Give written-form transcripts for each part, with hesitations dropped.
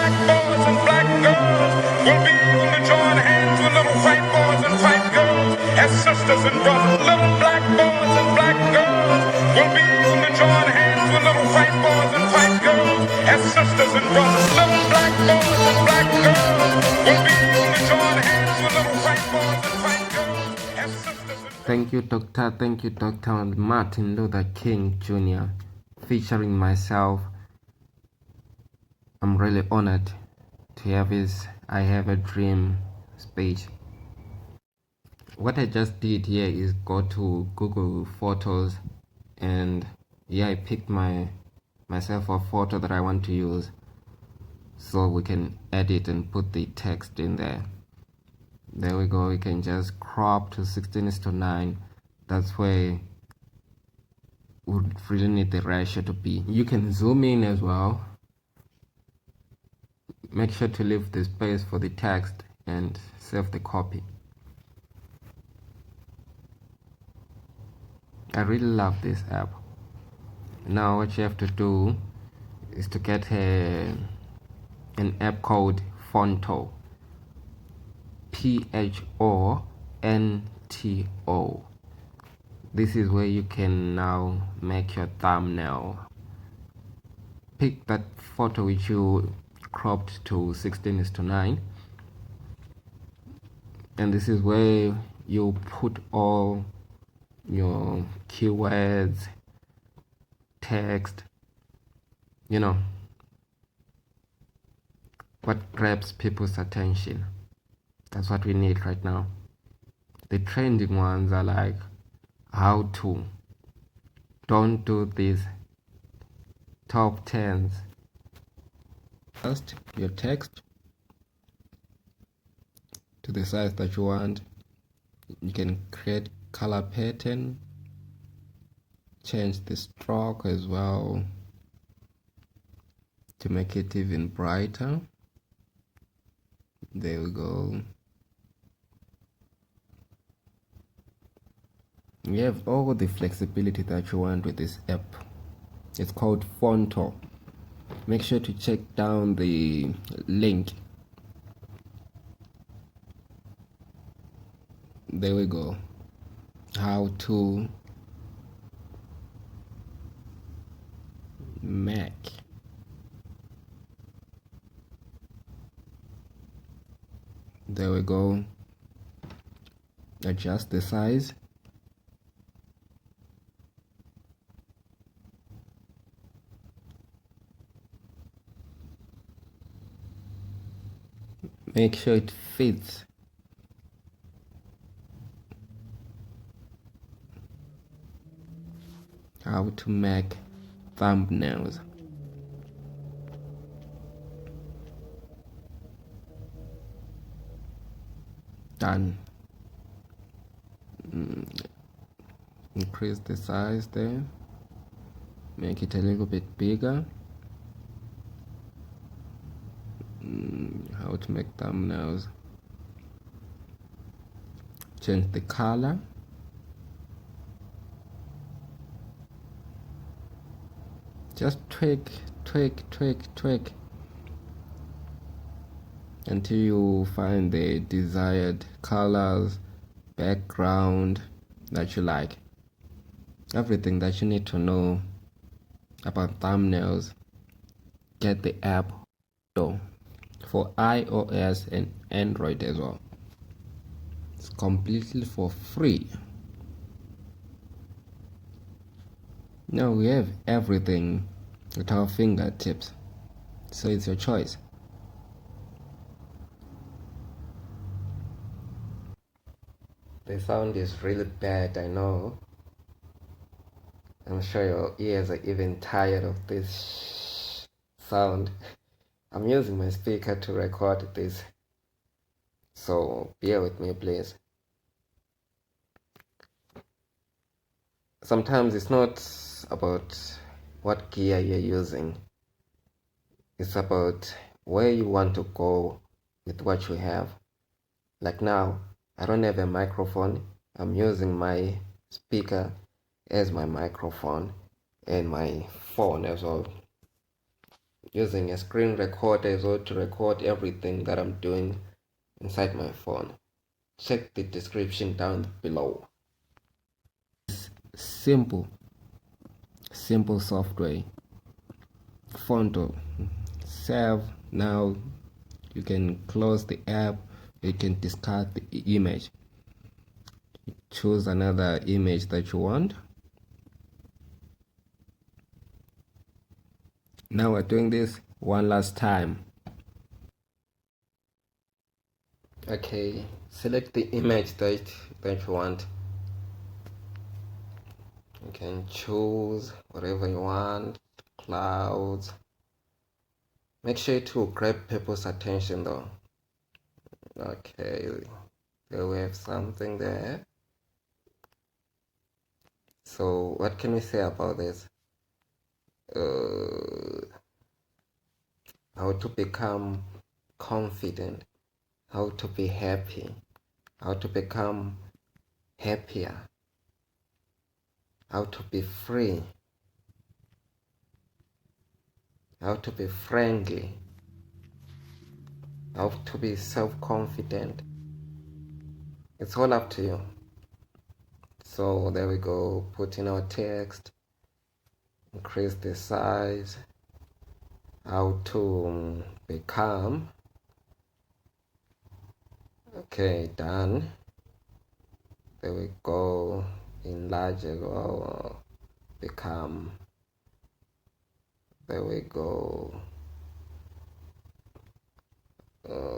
black boys and black girls will be able to join hands with little white boys and white girls as sisters and brothers. Little black boys and black girls will be able to join hands with little white boys and white girls as sisters and brothers. Little black boys and black girls will be able to join hands with little white boys and white girls as sisters and brothers. Thank you, Doctor. Thank you, Dr. Martin Luther King Jr. featuring myself. I'm really honored to have his I Have a Dream speech. What I just did here is go to Google Photos, and I picked myself a photo that I want to use, so we can edit and put the text in there. There we go. We can just crop to 16:9. That's where we really need the ratio to be. You can zoom in as well. Make sure to leave the space for the text and save the copy. I really love this app. Now what you have to do is to get an app called Phonto. Phonto. This is where you can now make your thumbnail. Pick that photo which you cropped to 16:9, and this is where you put all your keywords, text, what grabs people's attention. That's what we need right now. The trending ones are like how to, don't do this, top 10s. First, your text to the size that you want. You can create color pattern, change the stroke as well to make it even brighter. There we go. You have all the flexibility that you want with this app. It's called Phonto. Make sure to check down the link. There we go. How to make. There we go. Adjust the size. Make sure it fits. How to make thumbnails. Done. Increase the size there. Make it a little bit bigger. How to make thumbnails. Change the color. Just tweak until you find the desired colors, background that you like. Everything that you need to know about thumbnails. Get the app for iOS and Android as well. It's completely for free. Now we have everything at our fingertips, so it's your choice. The sound is really bad, I know. I'm sure your ears are even tired of this sound. I'm using my speaker to record this, so bear with me, please. Sometimes it's not about what gear you're using. It's about where you want to go with what you have. Like now, I don't have a microphone. I'm using my speaker as my microphone and my phone as well. using a screen recorder as well to record everything that I'm doing inside my phone. Check the description down below. Simple software. Phonto. Save. Now you can close the app. You can discard the image. Choose another image that you want. Now we're doing this one last time. Okay, select the image that you want. You can choose whatever you want. Clouds. Make sure to grab people's attention though. Okay, there we have something there. So what can we say about this? How to become confident, how to be happy, how to become happier, how to be free, how to be friendly, how to be self-confident. It's all up to you. So there we go, put in our text, increase the size, how to become. Okay, done. There we go, enlarge it or become. There we go.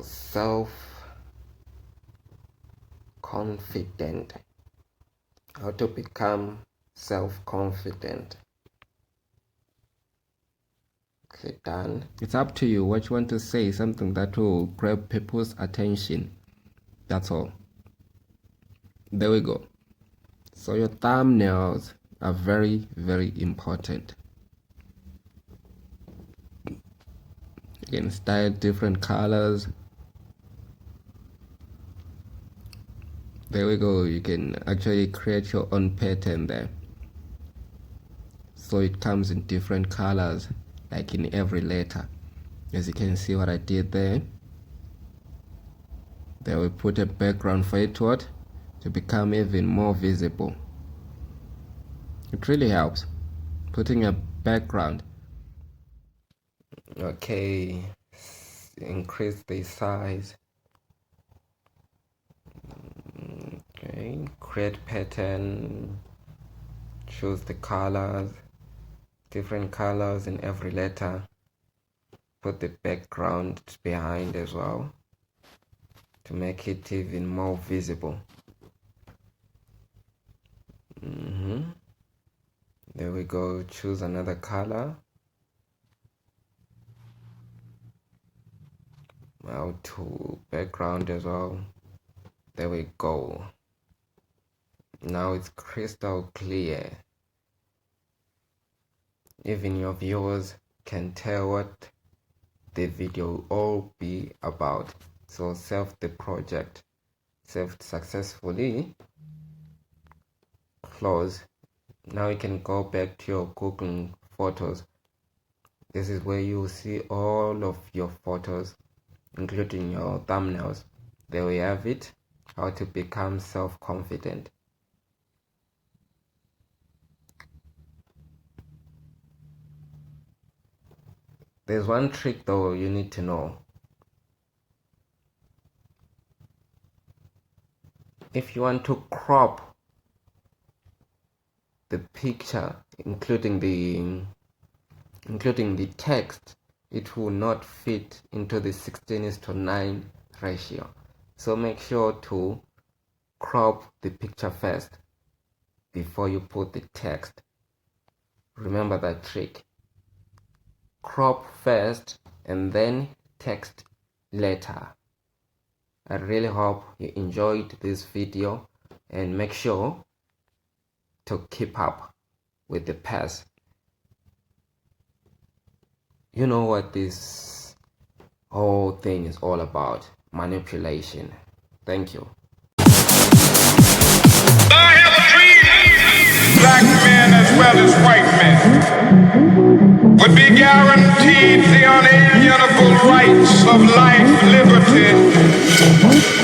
Self-confident. How to become self-confident. Okay, done. It's up to you what you want to say, something that will grab people's attention. That's all. There we go. So your thumbnails are very, very important. You can style different colors. There we go. You can actually create your own pattern there. So it comes in different colors, like in every letter. As you can see what I did there. There we put a background for it to become even more visible. It really helps putting a background. Okay, increase the size. Okay, create pattern, choose the colors, different colors in every letter. Put the background behind as well to make it even more visible. There we go, choose another color. Now to background as well. There we go. Now it's crystal clear. Even your viewers can tell what the video will all be about. So save the project. Saved successfully. Close. Now you can go back to your Google Photos. This is where you will see all of your photos, including your thumbnails. There we have it. How to become self-confident. There's one trick though you need to know. If you want to crop the picture, including the text, it will not fit into the 16:9 ratio. So make sure to crop the picture first before you put the text. Remember that trick. Crop first and then text later. I really hope you enjoyed this video and make sure to keep up with the pace. You know what this whole thing is all about: manipulation. Thank you. I have a dream, black men as well as white men. would be guaranteed the unalienable rights of life, liberty,